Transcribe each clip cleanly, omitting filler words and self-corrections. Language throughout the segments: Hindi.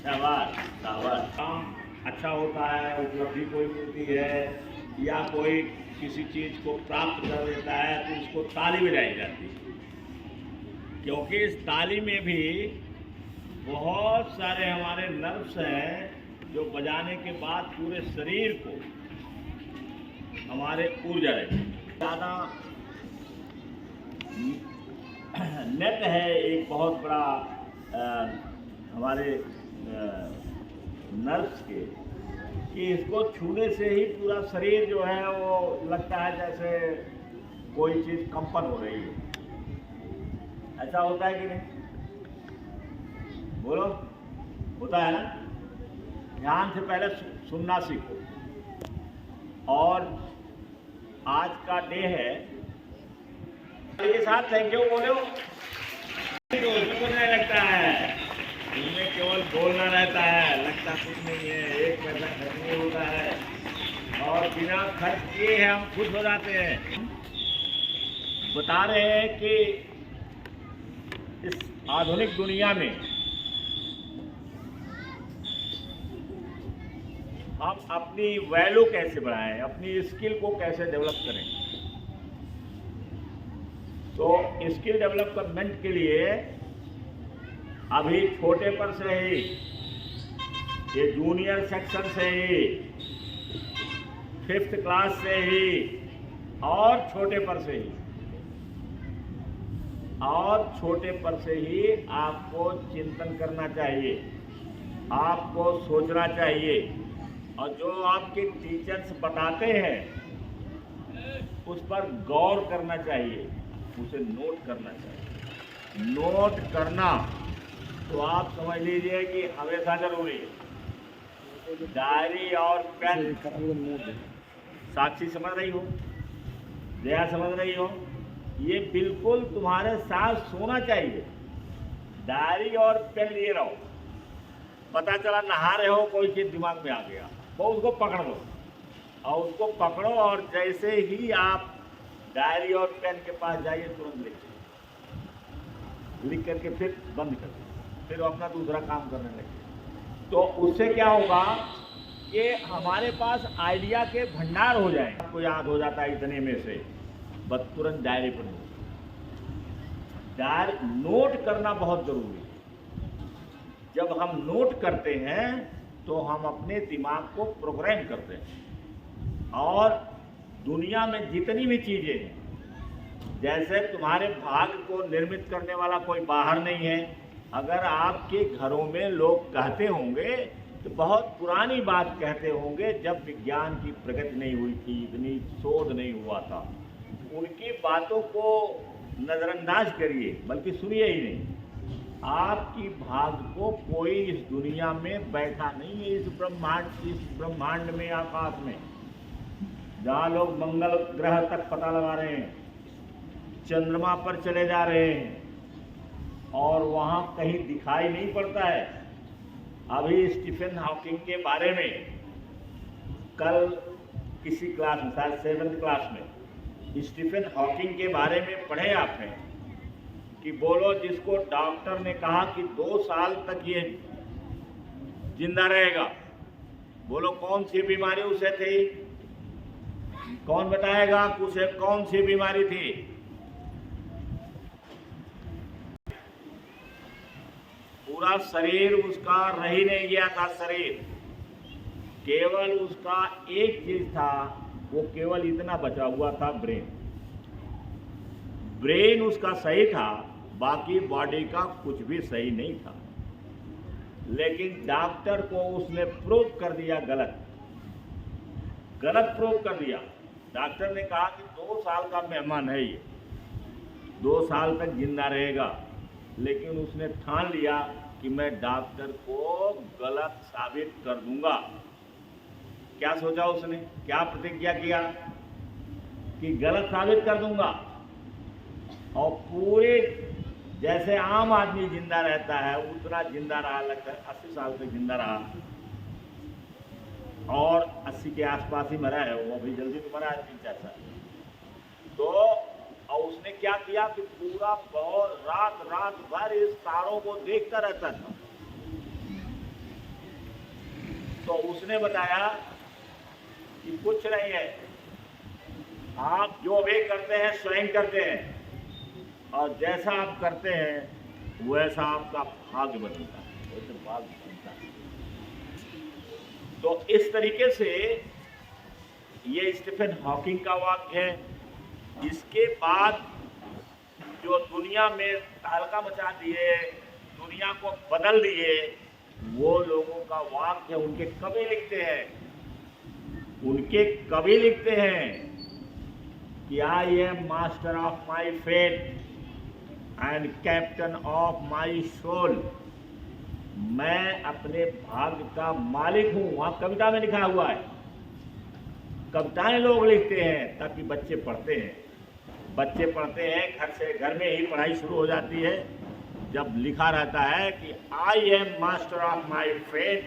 शाबाश शाबाश। काम अच्छा होता है, उपलब्धि कोई होती है या कोई किसी चीज़ को प्राप्त कर लेता है तो उसको ताली बजाई जाती है, क्योंकि इस ताली में भी बहुत सारे हमारे नर्व्स हैं जो बजाने के बाद पूरे शरीर को हमारे ऊर्जा रहती है। ज़्यादा नेट है एक बहुत बड़ा हमारे नर्व्स के, कि इसको छूने से ही पूरा शरीर जो है वो लगता है जैसे कोई चीज़ कंपन हो रही है। ऐसा होता है कि नहीं? बोलो, होता है ना? ध्यान से पहले सुनना सीखो। और आज का डे है के साथ थैंक यू बोलो। कुछ नहीं लगता है, इनमें केवल बोलना रहता है, लगता कुछ नहीं है, एक पैसा खर्च नहीं होता है और बिना खर्च किए हम खुश हो जाते हैं। बता रहे हैं कि इस आधुनिक दुनिया में हम अपनी वैल्यू कैसे बढ़ाएं, अपनी स्किल को कैसे डेवलप करें। तो स्किल डेवलपमेंट के लिए अभी छोटे पर से ही, ये जूनियर सेक्शन से ही, 5th क्लास से ही और छोटे पर से ही आपको चिंतन करना चाहिए, आपको सोचना चाहिए और जो आपके टीचर्स बताते हैं उस पर गौर करना चाहिए, उसे नोट करना चाहिए। नोट करना तो आप समझ लीजिए कि हमेशा जरूरी है। डायरी और पेन, साक्षी समझ रही हो, जया समझ रही हो, ये बिल्कुल तुम्हारे साथ सोना चाहिए। डायरी और पेन लिए रहो। पता चला नहा रहे हो, कोई चीज दिमाग में आ गया, वो उसको पकड़ लो और उसको पकड़ो और जैसे ही आप डायरी और पेन के पास जाइए तुरंत लिख करके फिर बंद कर दो, फिर अपना दूसरा काम करने लगे। तो उससे क्या होगा कि हमारे पास आइडिया के भंडार हो जाए। आपको याद हो जाता है इतने में से, बस तुरंत डायरी पर नोट करना बहुत जरूरी है। जब हम नोट करते हैं तो हम अपने दिमाग को प्रोग्राम करते हैं और दुनिया में जितनी भी चीजें हैं, जैसे तुम्हारे भाग्य को निर्मित करने वाला कोई बाहर नहीं है। अगर आपके घरों में लोग कहते होंगे तो बहुत पुरानी बात कहते होंगे, जब विज्ञान की प्रगति नहीं हुई थी, इतनी शोध नहीं हुआ था। उनकी बातों को नज़रअंदाज करिए, बल्कि सुनिए ही नहीं। आपकी भाग्य को कोई इस दुनिया में बैठा नहीं है, इस ब्रह्मांड में, आकाश में, जहाँ लोग मंगल ग्रह तक पता लगा रहे हैं, चंद्रमा पर चले जा रहे हैं और वहाँ कहीं दिखाई नहीं पड़ता है। अभी स्टीफन हॉकिंग के बारे में कल किसी क्लास में, शायद 7th क्लास में, स्टीफन हॉकिंग के बारे में पढ़े आपने कि बोलो जिसको डॉक्टर ने कहा कि 2 साल तक ये जिंदा रहेगा, बोलो कौन सी बीमारी उसे थी? कौन बताएगा कि उसे कौन सी बीमारी थी? पूरा शरीर उसका रह ही नहीं गया था। शरीर केवल उसका एक चीज था, वो केवल इतना बचा हुआ था, ब्रेन उसका सही था, बाकी बॉडी का कुछ भी सही नहीं था। लेकिन डॉक्टर को उसने प्रूव कर दिया गलत प्रूव कर दिया। डॉक्टर ने कहा कि 2 साल का मेहमान है ये, 2 साल तक जिंदा रहेगा, लेकिन उसने ठान लिया कि मैं डॉक्टर को गलत साबित कर दूंगा। क्या सोचा उसने, क्या प्रतिज्ञा किया कि गलत साबित कर दूंगा। और पूरे जैसे आम आदमी जिंदा रहता है उतना जिंदा रहा, लगभग 80 साल तक जिंदा रहा और 80 के आसपास ही मरा है वो, अभी जल्दी तो मरा है 3-4 साल। तो और उसने क्या किया कि पूरा बहुत रात भर इस तारों को देखता रहता था तो उसने बताया कि कुछ नहीं है, आप जो भी करते हैं स्वयं करते हैं और जैसा आप करते हैं वैसा आपका भाग्य बनता है, वैसे भाग्य बनता है। तो इस तरीके से ये स्टीफन हॉकिंग का वाक्य है। इसके बाद जो दुनिया में तहलका मचा दिए, दुनिया को बदल दिए, वो लोगों का वाक्य उनके कवि लिखते हैं। उनके कवि लिखते हैं कि I am master of my fate and captain of my soul. मैं अपने भाग्य का मालिक हूं। वहां कविता में लिखा हुआ है। कविताएं लोग लिखते हैं ताकि बच्चे पढ़ते हैं। बच्चे पढ़ते हैं, घर में ही पढ़ाई शुरू हो जाती है जब लिखा रहता है कि I am master of my fate.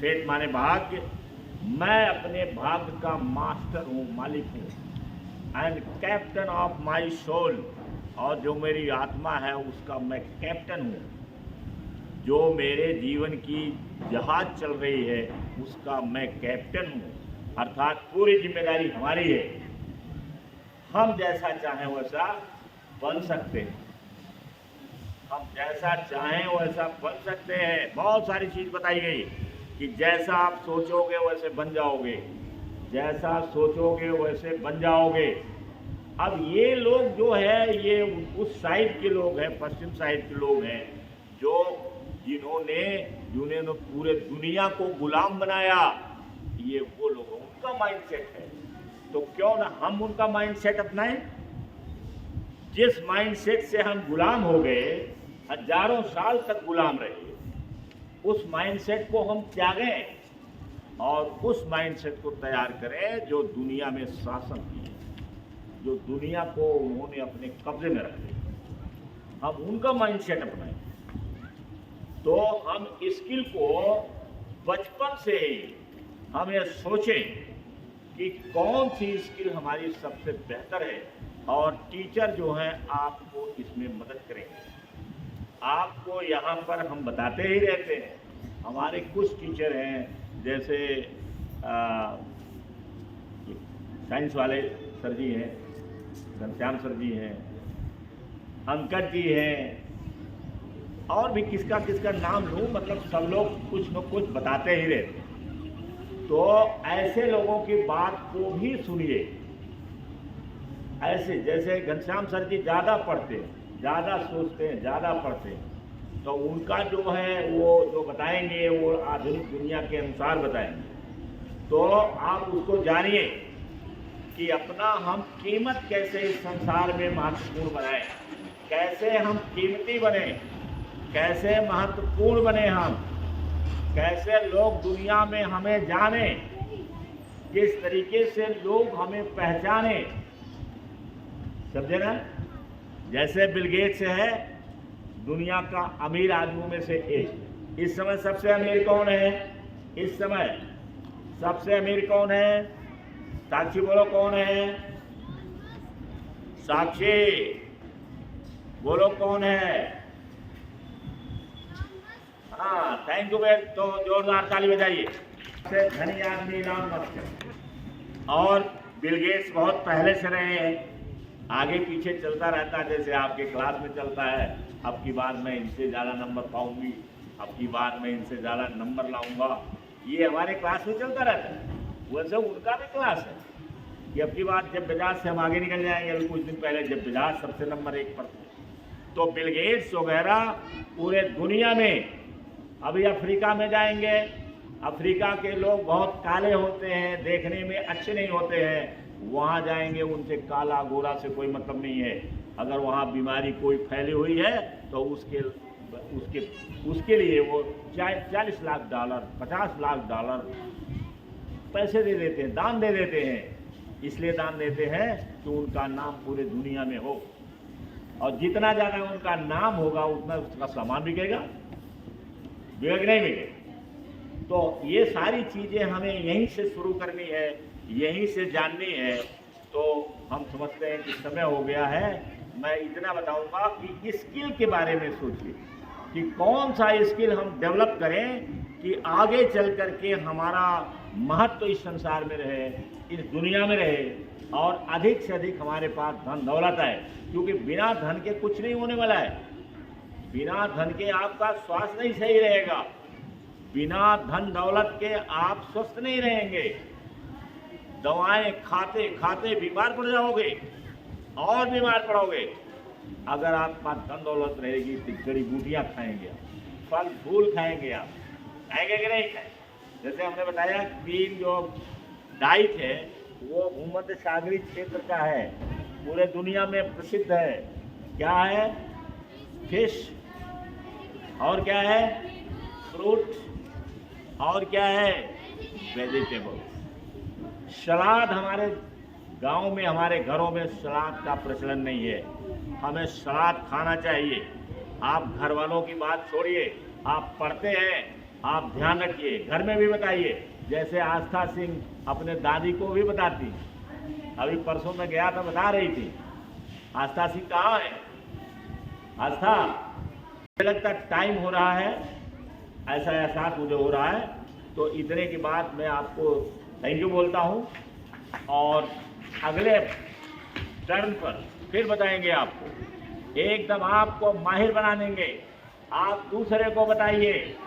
Fate माने भाग्य। मैं अपने भाग्य का मास्टर हूँ, मालिक हूँ। And captain of my soul, और जो मेरी आत्मा है उसका मैं कैप्टन हूँ। जो मेरे जीवन की जहाज चल रही है उसका मैं कैप्टन हूँ। अर्थात पूरी जिम्मेदारी हमारी है। हम जैसा चाहें वैसा बन सकते हैं। हम जैसा चाहें वैसा बन सकते हैं। बहुत सारी चीज़ बताई गई कि जैसा आप सोचोगे वैसे बन जाओगे, जैसा सोचोगे वैसे बन जाओगे। अब ये लोग जो है ये उस साइड के लोग हैं, पश्चिम साइड के लोग हैं, जिन्होंने पूरे दुनिया को गुलाम बनाया। ये वो लोग, उनका माइंडसेट है। तो क्यों ना हम उनका माइंडसेट अपनाएं। जिस माइंडसेट से हम गुलाम हो गए, हजारों साल तक गुलाम रहे, उस माइंडसेट को हम त्यागें और उस माइंडसेट को तैयार करें जो दुनिया में शासन किए, जो दुनिया को उन्होंने अपने कब्जे में रख लिया। हम उनका माइंडसेट अपनाएं तो हम स्किल को बचपन से ही हम ये सोचें कि कौन सी स्किल हमारी सबसे बेहतर है, और टीचर जो हैं आपको इसमें मदद करेंगे। आपको यहाँ पर हम बताते ही रहते हैं। हमारे कुछ टीचर हैं, जैसे साइंस वाले सर जी हैं, घनश्याम सर जी हैं, अंकज जी हैं, और भी किसका किसका नाम लूँ, मतलब सब लोग कुछ न कुछ बताते ही रहते हैं। तो ऐसे लोगों की बात को भी सुनिए। ऐसे जैसे घनश्याम सर जी ज़्यादा पढ़ते हैं, ज़्यादा सोचते हैं, ज़्यादा पढ़ते हैं, तो उनका जो है वो जो बताएंगे वो आधुनिक दुनिया के अनुसार बताएंगे। तो आप उसको जानिए कि अपना हम कीमत कैसे इस संसार में महत्वपूर्ण बनाएं, कैसे हम कीमती बने, कैसे महत्वपूर्ण बने हम, कैसे लोग दुनिया में हमें जाने, किस तरीके से लोग हमें पहचाने। समझे ना? जैसे बिल गेट्स है दुनिया का अमीर आदमियों में से एक। इस समय सबसे अमीर कौन है? इस समय सबसे अमीर कौन है? साक्षी बोलो, कौन है? साक्षी बोलो, कौन है? हाँ, थैंक यू बेट। तो जोरदार ताली बजाइए। धनी आदमी इलॉन मस्क, और बिल गेट्स बहुत पहले से रहे हैं, आगे पीछे चलता रहता है, जैसे आपके क्लास में चलता है। अब की बार मैं इनसे ज़्यादा नंबर पाऊंगी, अब की बार मैं इनसे ज़्यादा नंबर लाऊंगा, ये हमारे क्लास में चलता रहता है। वैसे उनका भी क्लास है कि अब की बार जब बजाज से हम आगे निकल जाएंगे। अभी कुछ दिन पहले जब बजाज सबसे नंबर 1 पर थे, तो बिल गेट्स वगैरह पूरे दुनिया में, अभी अफ्रीका में जाएंगे, अफ्रीका के लोग बहुत काले होते हैं, देखने में अच्छे नहीं होते हैं, वहाँ जाएंगे, उनसे काला गोरा से कोई मतलब नहीं है। अगर वहाँ बीमारी कोई फैली हुई है तो उसके लिए वो $40 लाख, $50 लाख पैसे दे देते हैं, दान दे देते हैं। इसलिए दान देते हैं कि उनका नाम पूरे दुनिया में हो, और जितना ज़्यादा उनका नाम होगा उतना उसका सामान बिकेगा, बिकेगा नहीं बिकेगा। तो ये सारी चीज़ें हमें यहीं से शुरू करनी है, यहीं से जाननी है। तो हम समझते हैं कि समय हो गया है। मैं इतना बताऊंगा कि स्किल के बारे में सोचिए कि कौन सा स्किल हम डेवलप करें कि आगे चल कर के हमारा महत्व इस संसार में रहे, इस दुनिया में रहे, और अधिक से अधिक हमारे पास धन दौलत है, क्योंकि बिना धन के कुछ नहीं होने वाला है। बिना धन के आपका स्वास्थ्य नहीं सही रहेगा, बिना धन दौलत के आप स्वस्थ नहीं रहेंगे। दवाएं खाते खाते बीमार पड़ जाओगे और बीमार पड़ोगे। अगर आपके पास धन दौलत रहेगी तो जड़ी बूटियाँ खाएंगे आप, फल फूल खाएंगे आप, खाएंगे कि नहीं खाएंगे? जैसे हमने बताया, तीन जो डाइट है वो भूमध्य सागरीय क्षेत्र का है, पूरे दुनिया में प्रसिद्ध है। क्या है? फिश, और क्या है? फ्रूट, और क्या है? वेजिटेबल। सलाद हमारे गांव में, हमारे घरों में सलाद का प्रचलन नहीं है। हमें सलाद खाना चाहिए। आप घर वालों की बात छोड़िए, आप पढ़ते हैं, आप ध्यान रखिए, घर में भी बताइए। जैसे आस्था सिंह अपने दादी को भी बताती, अभी परसों में गया था, बता रही थी। आस्था सिंह कहाँ है? आस्था, मुझे लगता टाइम हो रहा है, ऐसा एहसास मुझे हो रहा है। तो इतने की बात मैं आपको थैंक यू बोलता हूँ, और अगले टर्न पर फिर बताएंगे आपको, एकदम आपको माहिर बना देंगे। आप दूसरे को बताइए।